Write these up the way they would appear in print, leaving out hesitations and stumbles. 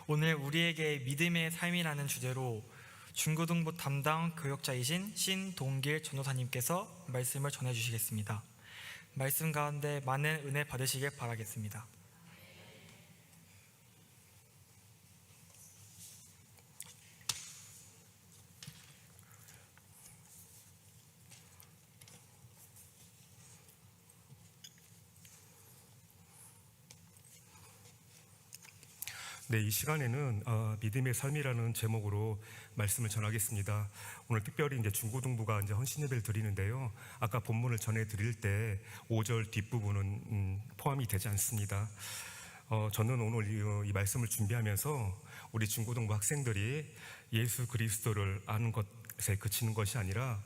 오늘 우리에게 믿음의 삶이라는 주제로 중고등부 담당 교역자이신 신동길 전도사님께서 말씀을 전해주시겠습니다. 말씀 가운데 많은 은혜 받으시길 바라겠습니다. 네, 이 시간에는 믿음의 삶이라는 제목으로 말씀을 전하겠습니다. 오늘 특별히 중고등부가 헌신 예배를 드리는데요. 아까 본문을 전해 드릴 때 5절 뒷부분은 포함이 되지 않습니다. 저는 오늘 이 말씀을 준비하면서 우리 중고등부 학생들이 예수 그리스도를 아는 것에 그치는 것이 아니라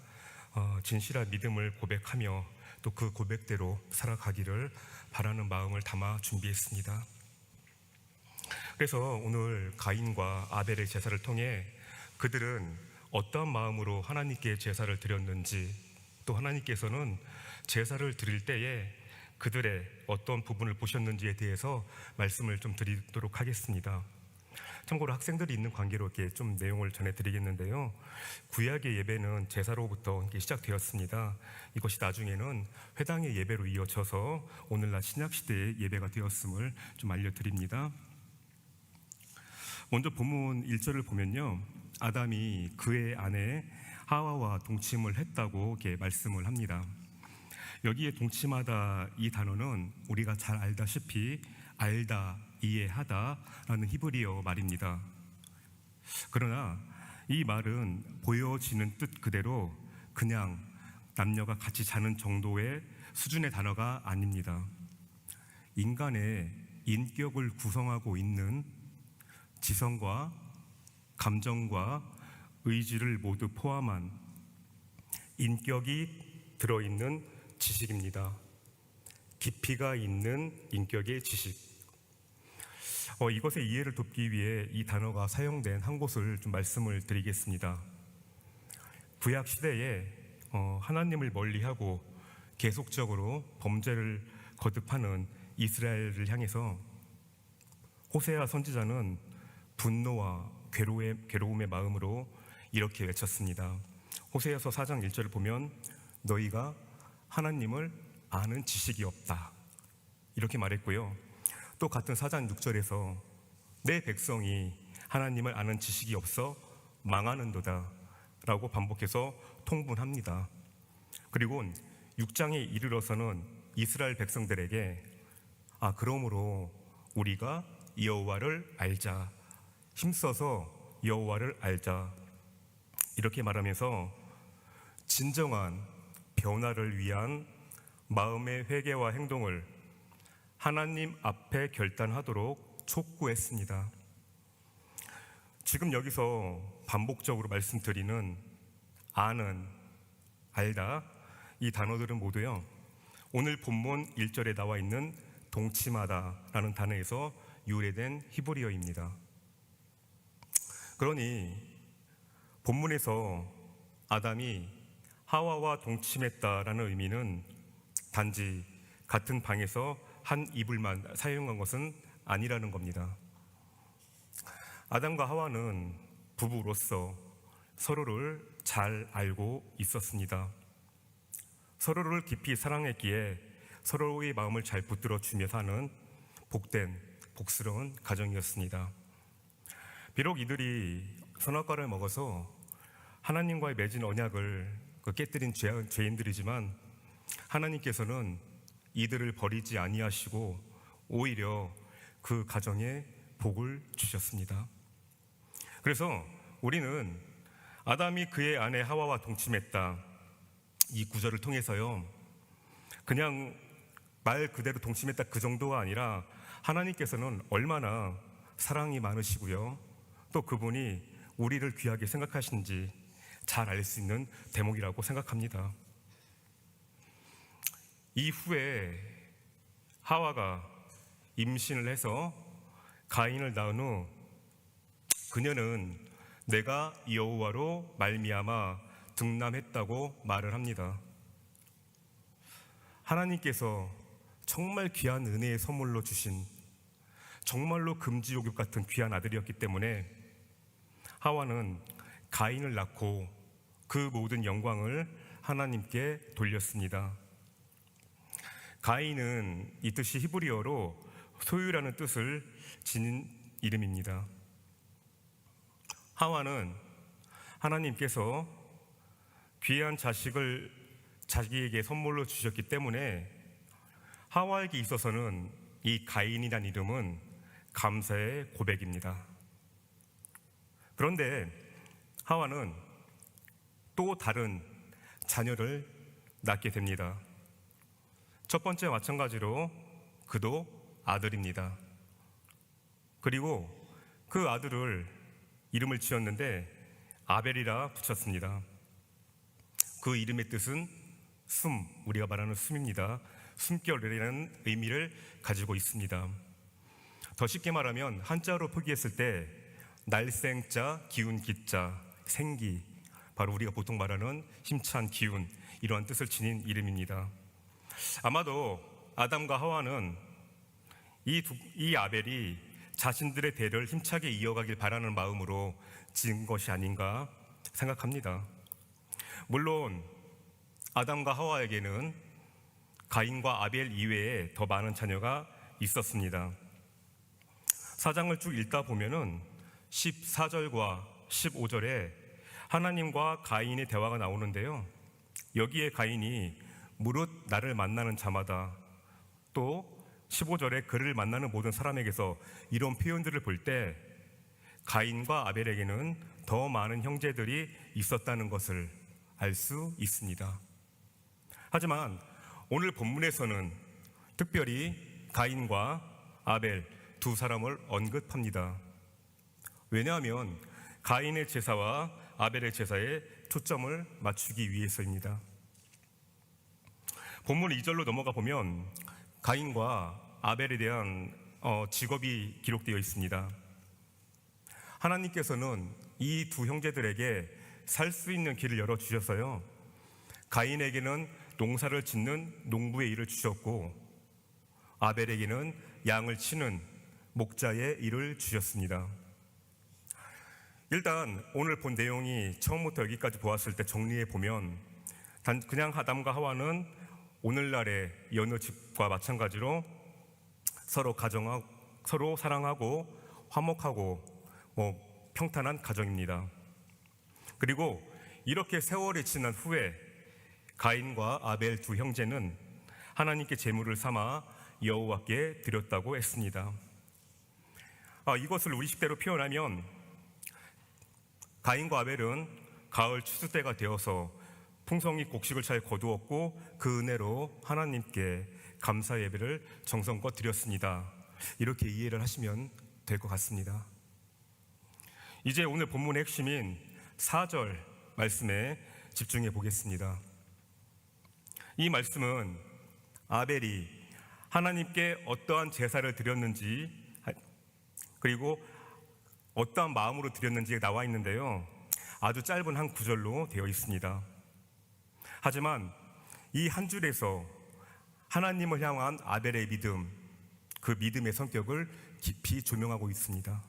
진실한 믿음을 고백하며 또 그 고백대로 살아가기를 바라는 마음을 담아 준비했습니다. 그래서 오늘 가인과 아벨의 제사를 통해 그들은 어떠한 마음으로 하나님께 제사를 드렸는지, 또 하나님께서는 제사를 드릴 때에 그들의 어떤 부분을 보셨는지에 대해서 말씀을 좀 드리도록 하겠습니다. 참고로 학생들이 있는 관계로 이렇게 좀 내용을 전해드리겠는데요. 구약의 예배는 제사로부터 시작되었습니다. 이것이 나중에는 회당의 예배로 이어져서 오늘날 신약시대의 예배가 되었음을 좀 알려드립니다. 먼저 본문 1절을 보면요, 아담이 그의 아내 하와와 동침을 했다고 이렇게 말씀을 합니다. 여기에 동침하다 이 단어는 우리가 잘 알다시피 알다, 이해하다 라는 히브리어 말입니다. 그러나 이 말은 보여지는 뜻 그대로 그냥 남녀가 같이 자는 정도의 수준의 단어가 아닙니다. 인간의 인격을 구성하고 있는 지성과 감정과 의지를 모두 포함한 인격이 들어있는 지식입니다. 깊이가 있는 인격의 지식. 이것의 이해를 돕기 위해 이 단어가 사용된 한 곳을 좀 말씀을 드리겠습니다. 구약 시대에 하나님을 멀리하고 계속적으로 범죄를 거듭하는 이스라엘을 향해서 호세아 선지자는 분노와 괴로움의 마음으로 이렇게 외쳤습니다. 호세아서 4장 1절을 보면 너희가 하나님을 아는 지식이 없다, 이렇게 말했고요. 또 같은 4장 6절에서 내 백성이 하나님을 아는 지식이 없어 망하는도다 라고 반복해서 통분합니다. 그리고 6장에 이르러서는 이스라엘 백성들에게 그러므로 우리가 여호와를 알자, 힘써서 여호와를 알자, 이렇게 말하면서 진정한 변화를 위한 마음의 회개와 행동을 하나님 앞에 결단하도록 촉구했습니다. 지금 여기서 반복적으로 말씀드리는 아는, 알다, 이 단어들은 모두요, 오늘 본문 1절에 나와 있는 동침하다라는 단어에서 유래된 히브리어입니다. 그러니 본문에서 아담이 하와와 동침했다라는 의미는 단지 같은 방에서 한 이불만 사용한 것은 아니라는 겁니다. 아담과 하와는 부부로서 서로를 잘 알고 있었습니다. 서로를 깊이 사랑했기에 서로의 마음을 잘 붙들어주며 사는 복된, 복스러운 가정이었습니다. 비록 이들이 선악과를 먹어서 하나님과의 맺은 언약을 깨뜨린 죄인들이지만 하나님께서는 이들을 버리지 아니하시고 오히려 그 가정에 복을 주셨습니다. 그래서 우리는 아담이 그의 아내 하와와 동침했다, 이 구절을 통해서요, 그냥 말 그대로 동침했다 그 정도가 아니라 하나님께서는 얼마나 사랑이 많으시고요, 또 그분이 우리를 귀하게 생각하시는지 잘 알 수 있는 대목이라고 생각합니다. 이후에 하와가 임신을 해서 가인을 낳은 후 그녀는 내가 여호와로 말미암아 등남했다고 말을 합니다. 하나님께서 정말 귀한 은혜의 선물로 주신 정말로 금지옥엽 같은 귀한 아들이었기 때문에 하와는 가인을 낳고 그 모든 영광을 하나님께 돌렸습니다. 가인은 이 뜻이 히브리어로 소유라는 뜻을 지닌 이름입니다. 하와는 하나님께서 귀한 자식을 자기에게 선물로 주셨기 때문에 하와에게 있어서는 이 가인이란 이름은 감사의 고백입니다. 그런데 하와는 또 다른 자녀를 낳게 됩니다. 첫 번째 마찬가지로 그도 아들입니다. 그리고 그 아들을 이름을 지었는데 아벨이라 붙였습니다. 그 이름의 뜻은 우리가 말하는 숨입니다. 숨결이라는 의미를 가지고 있습니다. 더 쉽게 말하면 한자로 표기했을 때 날생자, 기운 기자, 생기, 바로 우리가 보통 말하는 힘찬 기운, 이러한 뜻을 지닌 이름입니다. 아마도 아담과 하와는 이 아벨이 자신들의 대를 힘차게 이어가길 바라는 마음으로 지은 것이 아닌가 생각합니다. 물론 아담과 하와에게는 가인과 아벨 이외에 더 많은 자녀가 있었습니다. 사장을 쭉 읽다 보면은 14절과 15절에 하나님과 가인의 대화가 나오는데요. 여기에 가인이 무릇 나를 만나는 자마다, 또 15절에 그를 만나는 모든 사람에게서 이런 표현들을 볼 때 가인과 아벨에게는 더 많은 형제들이 있었다는 것을 알 수 있습니다. 하지만 오늘 본문에서는 특별히 가인과 아벨 두 사람을 언급합니다. 왜냐하면 가인의 제사와 아벨의 제사에 초점을 맞추기 위해서입니다. 본문 2절로 넘어가 보면 가인과 아벨에 대한 직업이 기록되어 있습니다. 하나님께서는 이 두 형제들에게 살 수 있는 길을 열어주셔서요, 가인에게는 농사를 짓는 농부의 일을 주셨고 아벨에게는 양을 치는 목자의 일을 주셨습니다. 일단 오늘 본 내용이 처음부터 여기까지 보았을 때 정리해 보면 그냥 아담과 하와는 오늘날의 여느 집과 마찬가지로 서로 사랑하고 화목하고 평탄한 가정입니다. 그리고 이렇게 세월이 지난 후에 가인과 아벨 두 형제는 하나님께 제물을 삼아 여호와께 드렸다고 했습니다. 이것을 우리식대로 표현하면 가인과 아벨은 가을 추수 때가 되어서 풍성히 곡식을 잘 거두었고 그 은혜로 하나님께 감사 예배를 정성껏 드렸습니다. 이렇게 이해를 하시면 될 것 같습니다. 이제 오늘 본문의 핵심인 4절 말씀에 집중해 보겠습니다. 이 말씀은 아벨이 하나님께 어떠한 제사를 드렸는지, 그리고 어떠한 마음으로 드렸는지에 나와 있는데요, 아주 짧은 한 구절로 되어 있습니다. 하지만 이 한 줄에서 하나님을 향한 아벨의 믿음, 그 믿음의 성격을 깊이 조명하고 있습니다.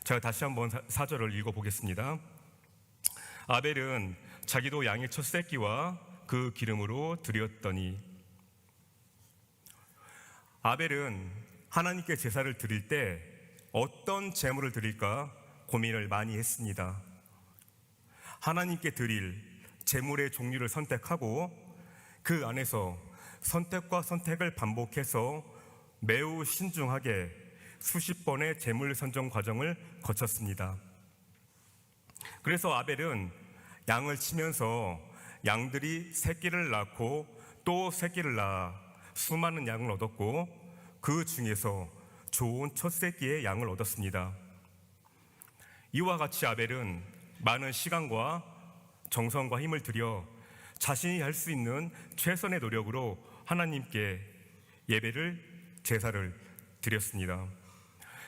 제가 다시 한번 4절을 읽어보겠습니다. 아벨은 자기도 양의 첫 새끼와 그 기름으로 드렸더니, 아벨은 하나님께 제사를 드릴 때 어떤 제물을 드릴까 고민을 많이 했습니다. 하나님께 드릴 제물의 종류를 선택하고 그 안에서 선택과 선택을 반복해서 매우 신중하게 수십 번의 제물 선정 과정을 거쳤습니다. 그래서 아벨은 양을 치면서 양들이 새끼를 낳고 또 새끼를 낳아 수많은 양을 얻었고 그 중에서 좋은 첫 새끼의 양을 얻었습니다. 이와 같이 아벨은 많은 시간과 정성과 힘을 들여 자신이 할 수 있는 최선의 노력으로 하나님께 제사를 드렸습니다.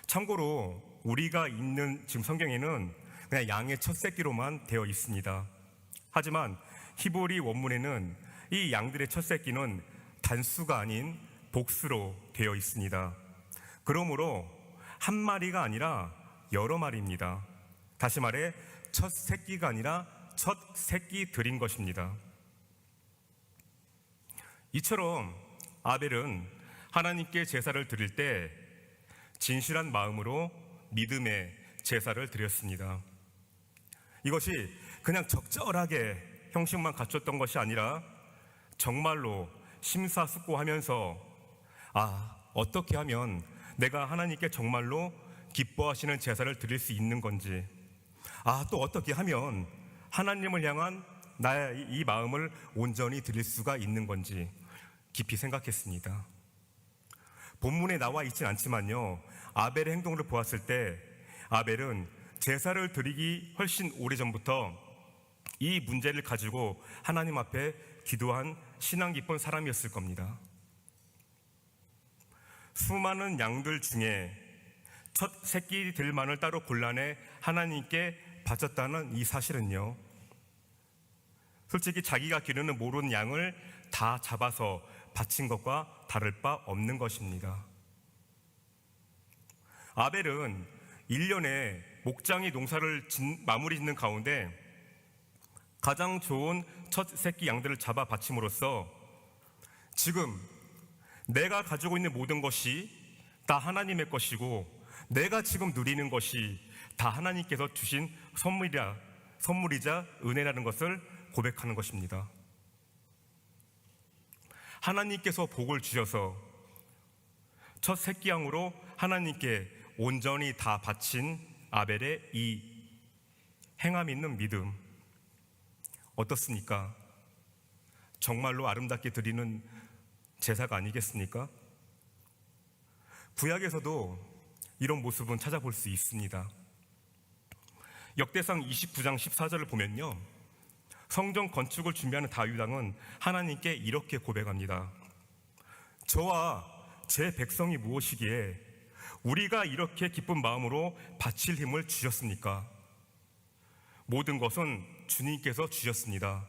참고로 우리가 읽는 지금 성경에는 그냥 양의 첫 새끼로만 되어 있습니다. 하지만 히브리 원문에는 이 양들의 첫 새끼는 단수가 아닌 복수로 되어 있습니다. 그러므로 한 마리가 아니라 여러 마리입니다. 다시 말해 첫 새끼가 아니라 첫 새끼 드린 것입니다. 이처럼 아벨은 하나님께 제사를 드릴 때 진실한 마음으로 믿음의 제사를 드렸습니다. 이것이 그냥 적절하게 형식만 갖췄던 것이 아니라 정말로 심사숙고하면서 어떻게 하면 내가 하나님께 정말로 기뻐하시는 제사를 드릴 수 있는 건지, 또 어떻게 하면 하나님을 향한 나의 이 마음을 온전히 드릴 수가 있는 건지 깊이 생각했습니다. 본문에 나와 있진 않지만요, 아벨의 행동을 보았을 때 아벨은 제사를 드리기 훨씬 오래전부터 이 문제를 가지고 하나님 앞에 기도한 신앙 깊은 사람이었을 겁니다. 수많은 양들 중에 첫 새끼들만을 따로 골라내 하나님께 바쳤다는 이 사실은요, 솔직히 자기가 기르는 모든 양을 다 잡아서 바친 것과 다를 바 없는 것입니다. 아벨은 1년에 목장이 농사를 마무리 짓는 가운데 가장 좋은 첫 새끼 양들을 잡아 바침으로써 지금 내가 가지고 있는 모든 것이 다 하나님의 것이고 내가 지금 누리는 것이 다 하나님께서 주신 선물이자 은혜라는 것을 고백하는 것입니다. 하나님께서 복을 주셔서 첫 새끼 양으로 하나님께 온전히 다 바친 아벨의 이 행함 있는 믿음 어떻습니까? 정말로 아름답게 드리는 제사가 아니겠습니까? 구약에서도 이런 모습은 찾아볼 수 있습니다. 역대상 29장 14절을 보면요, 성전 건축을 준비하는 다윗 왕은 하나님께 이렇게 고백합니다. 저와 제 백성이 무엇이기에 우리가 이렇게 기쁜 마음으로 바칠 힘을 주셨습니까? 모든 것은 주님께서 주셨습니다.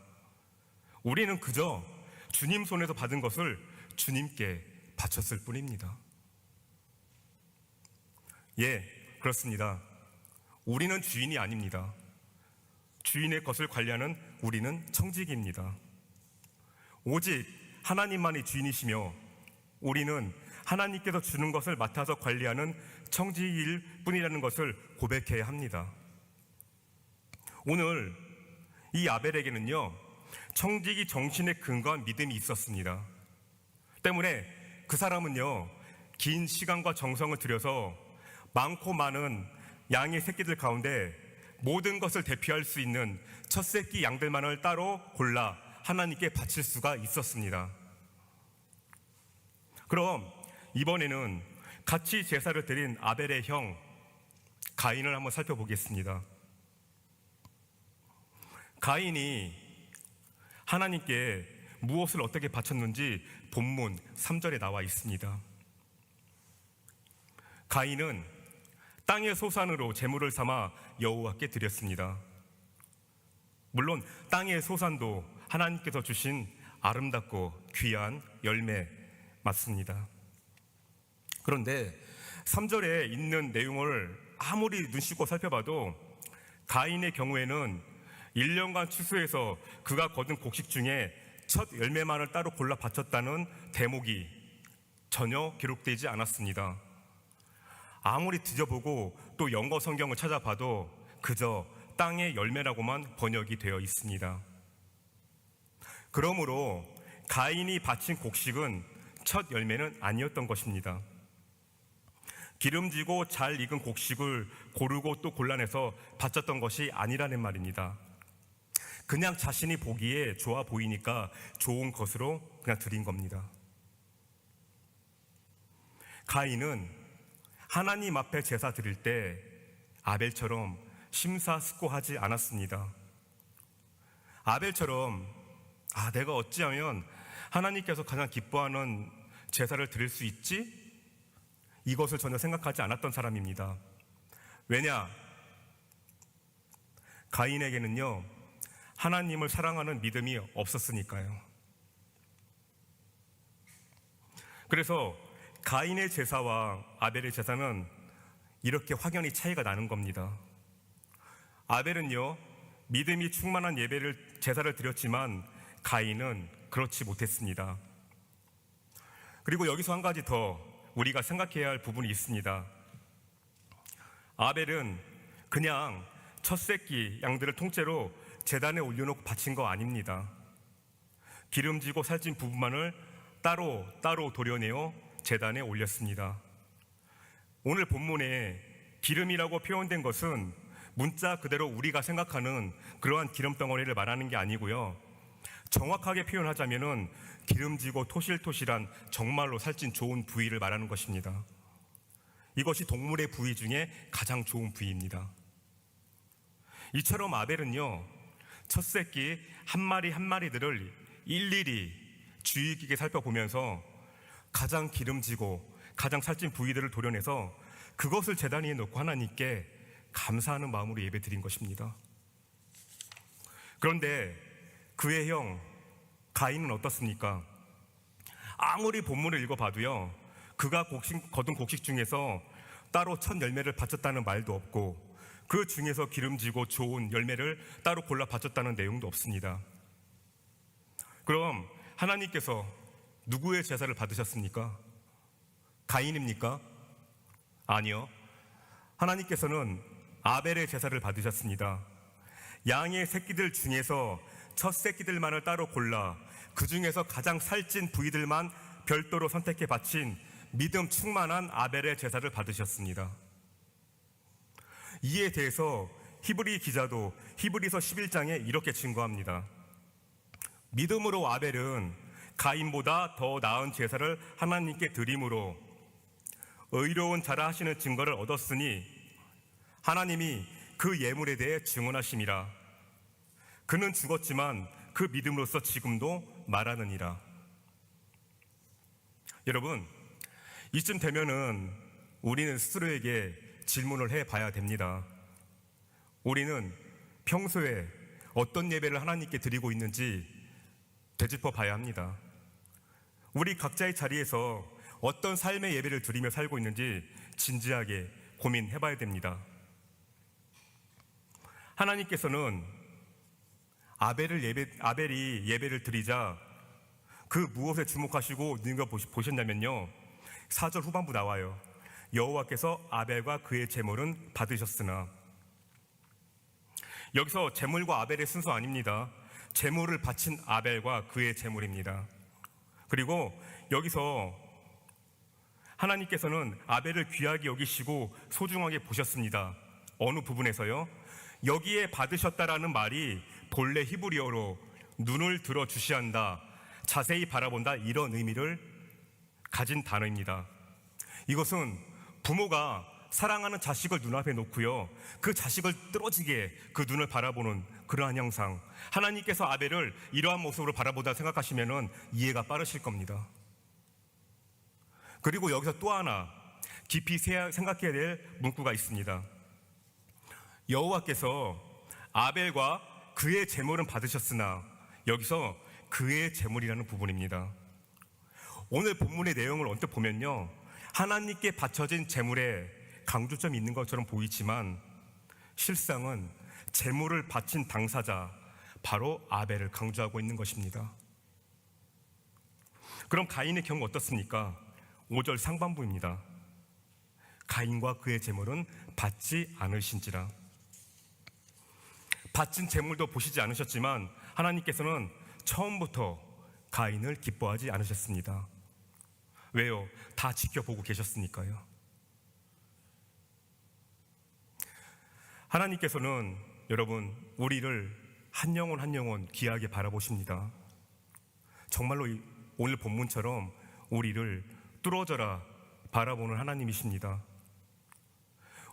우리는 그저 주님 손에서 받은 것을 주님께 바쳤을 뿐입니다. 예, 그렇습니다. 우리는 주인이 아닙니다. 주인의 것을 관리하는 우리는 청지기입니다. 오직 하나님만이 주인이시며 우리는 하나님께서 주는 것을 맡아서 관리하는 청지기일 뿐이라는 것을 고백해야 합니다. 오늘 이 아벨에게는요, 청지기 정신에 근거한 믿음이 있었습니다. 때문에 그 사람은요, 긴 시간과 정성을 들여서 많고 많은 양의 새끼들 가운데 모든 것을 대표할 수 있는 첫 새끼 양들만을 따로 골라 하나님께 바칠 수가 있었습니다. 그럼 이번에는 같이 제사를 드린 아벨의 형 가인을 한번 살펴보겠습니다. 가인이 하나님께 무엇을 어떻게 바쳤는지 본문 3절에 나와 있습니다. 가인은 땅의 소산으로 제물을 삼아 여호와께 드렸습니다. 물론 땅의 소산도 하나님께서 주신 아름답고 귀한 열매 맞습니다. 그런데 3절에 있는 내용을 아무리 눈 씻고 살펴봐도 가인의 경우에는 1년간 추수해서 그가 거둔 곡식 중에 첫 열매만을 따로 골라 바쳤다는 대목이 전혀 기록되지 않았습니다. 아무리 뒤져보고 또 영어 성경을 찾아봐도 그저 땅의 열매라고만 번역이 되어 있습니다. 그러므로 가인이 바친 곡식은 첫 열매는 아니었던 것입니다. 기름지고 잘 익은 곡식을 고르고 또 골라내서 바쳤던 것이 아니라는 말입니다. 그냥 자신이 보기에 좋아 보이니까 좋은 것으로 그냥 드린 겁니다. 가인은 하나님 앞에 제사 드릴 때 아벨처럼 심사숙고하지 않았습니다. 아벨처럼 내가 어찌하면 하나님께서 가장 기뻐하는 제사를 드릴 수 있지? 이것을 전혀 생각하지 않았던 사람입니다. 왜냐? 가인에게는요, 하나님을 사랑하는 믿음이 없었으니까요. 그래서 가인의 제사와 아벨의 제사는 이렇게 확연히 차이가 나는 겁니다. 아벨은요, 믿음이 충만한 제사를 드렸지만 가인은 그렇지 못했습니다. 그리고 여기서 한 가지 더 우리가 생각해야 할 부분이 있습니다. 아벨은 그냥 첫 새끼 양들을 통째로 제단에 올려놓고 바친 거 아닙니다. 기름지고 살찐 부분만을 따로 도려내어 제단에 올렸습니다. 오늘 본문에 기름이라고 표현된 것은 문자 그대로 우리가 생각하는 그러한 기름 덩어리를 말하는 게 아니고요. 정확하게 표현하자면은 기름지고 토실토실한 정말로 살찐 좋은 부위를 말하는 것입니다. 이것이 동물의 부위 중에 가장 좋은 부위입니다. 이처럼 아벨은요, 첫 새끼 한 마리 한 마리들을 일일이 주의 깊게 살펴보면서 가장 기름지고 가장 살찐 부위들을 도려내서 그것을 제단 위에 놓고 하나님께 감사하는 마음으로 예배 드린 것입니다. 그런데 그의 형 가인은 어떻습니까? 아무리 본문을 읽어봐도요, 그가 거둔 곡식 중에서 따로 첫 열매를 바쳤다는 말도 없고 그 중에서 기름지고 좋은 열매를 따로 골라 바쳤다는 내용도 없습니다. 그럼 하나님께서 누구의 제사를 받으셨습니까? 가인입니까? 아니요. 하나님께서는 아벨의 제사를 받으셨습니다. 양의 새끼들 중에서 첫 새끼들만을 따로 골라 그 중에서 가장 살찐 부위들만 별도로 선택해 바친 믿음 충만한 아벨의 제사를 받으셨습니다. 이에 대해서 히브리 기자도 히브리서 11장에 이렇게 증거합니다. 믿음으로 아벨은 가인보다 더 나은 제사를 하나님께 드림으로 의로운 자라 하시는 증거를 얻었으니 하나님이 그 예물에 대해 증언하심이라. 그는 죽었지만 그 믿음으로써 지금도 말하느니라. 여러분, 이쯤 되면은 우리는 스스로에게 질문을 해봐야 됩니다. 우리는 평소에 어떤 예배를 하나님께 드리고 있는지 되짚어 봐야 합니다. 우리 각자의 자리에서 어떤 삶의 예배를 드리며 살고 있는지 진지하게 고민해 봐야 됩니다. 하나님께서는 아벨이 예배를 드리자 그 무엇에 주목하시고 눈여겨보셨냐면요, 4절 후반부 나와요. 여호와께서 아벨과 그의 제물은 받으셨으나. 여기서 제물과 아벨의 순서 아닙니다. 제물을 바친 아벨과 그의 제물입니다. 그리고 여기서 하나님께서는 아벨을 귀하게 여기시고 소중하게 보셨습니다. 어느 부분에서요? 여기에 받으셨다라는 말이 본래 히브리어로 눈을 들어 주시한다, 자세히 바라본다, 이런 의미를 가진 단어입니다. 이것은 부모가 사랑하는 자식을 눈앞에 놓고요, 그 자식을 뚫어지게 그 눈을 바라보는 그러한 형상. 하나님께서 아벨을 이러한 모습으로 바라보다 생각하시면 이해가 빠르실 겁니다. 그리고 여기서 또 하나 깊이 생각해야 될 문구가 있습니다. 여호와께서 아벨과 그의 제물은 받으셨으나, 여기서 그의 제물이라는 부분입니다. 오늘 본문의 내용을 언뜻 보면요, 하나님께 바쳐진 제물에 강조점이 있는 것처럼 보이지만 실상은 제물을 바친 당사자, 바로 아벨을 강조하고 있는 것입니다. 그럼 가인의 경우 어떻습니까? 5절 상반부입니다. 가인과 그의 제물은 받지 않으신지라. 바친 제물도 보시지 않으셨지만 하나님께서는 처음부터 가인을 기뻐하지 않으셨습니다. 왜요? 다 지켜보고 계셨으니까요. 하나님께서는 여러분, 우리를 한 영혼 한 영혼 귀하게 바라보십니다. 정말로 오늘 본문처럼 우리를 뚫어져라 바라보는 하나님이십니다.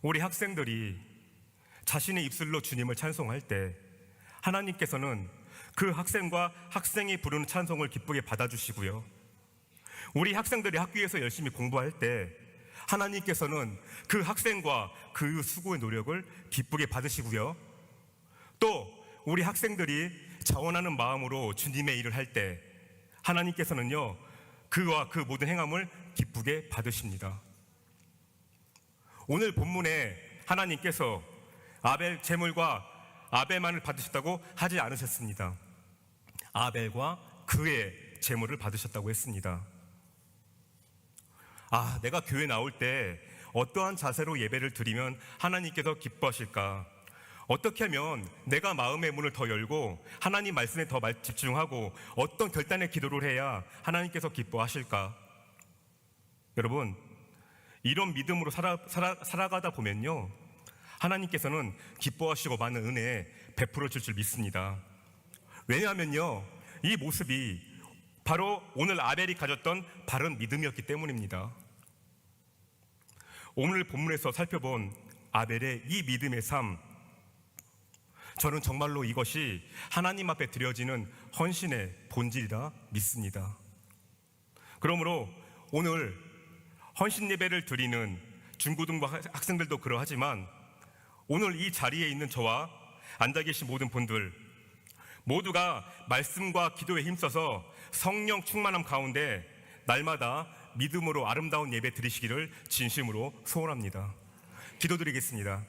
우리 학생들이 자신의 입술로 주님을 찬송할 때 하나님께서는 그 학생과 학생이 부르는 찬송을 기쁘게 받아주시고요, 우리 학생들이 학교에서 열심히 공부할 때 하나님께서는 그 학생과 그 수고의 노력을 기쁘게 받으시고요, 또 우리 학생들이 자원하는 마음으로 주님의 일을 할 때 하나님께서는요, 그와 그 모든 행함을 기쁘게 받으십니다. 오늘 본문에 하나님께서 아벨 제물과 아벨만을 받으셨다고 하지 않으셨습니다. 아벨과 그의 제물을 받으셨다고 했습니다. 내가 교회 나올 때 어떠한 자세로 예배를 드리면 하나님께서 기뻐하실까? 어떻게 하면 내가 마음의 문을 더 열고 하나님 말씀에 더 집중하고 어떤 결단의 기도를 해야 하나님께서 기뻐하실까? 여러분, 이런 믿음으로 살아가다 보면요, 하나님께서는 기뻐하시고 많은 은혜 베풀어 줄 줄 믿습니다. 왜냐하면요, 이 모습이 바로 오늘 아벨이 가졌던 바른 믿음이었기 때문입니다. 오늘 본문에서 살펴본 아벨의 이 믿음의 삶, 저는 정말로 이것이 하나님 앞에 드려지는 헌신의 본질이라 믿습니다. 그러므로 오늘 헌신 예배를 드리는 중고등부 학생들도 그러하지만 오늘 이 자리에 있는 저와 앉아 계신 모든 분들 모두가 말씀과 기도에 힘써서 성령 충만함 가운데 날마다 믿음으로 아름다운 예배 드리시기를 진심으로 소원합니다. 기도드리겠습니다.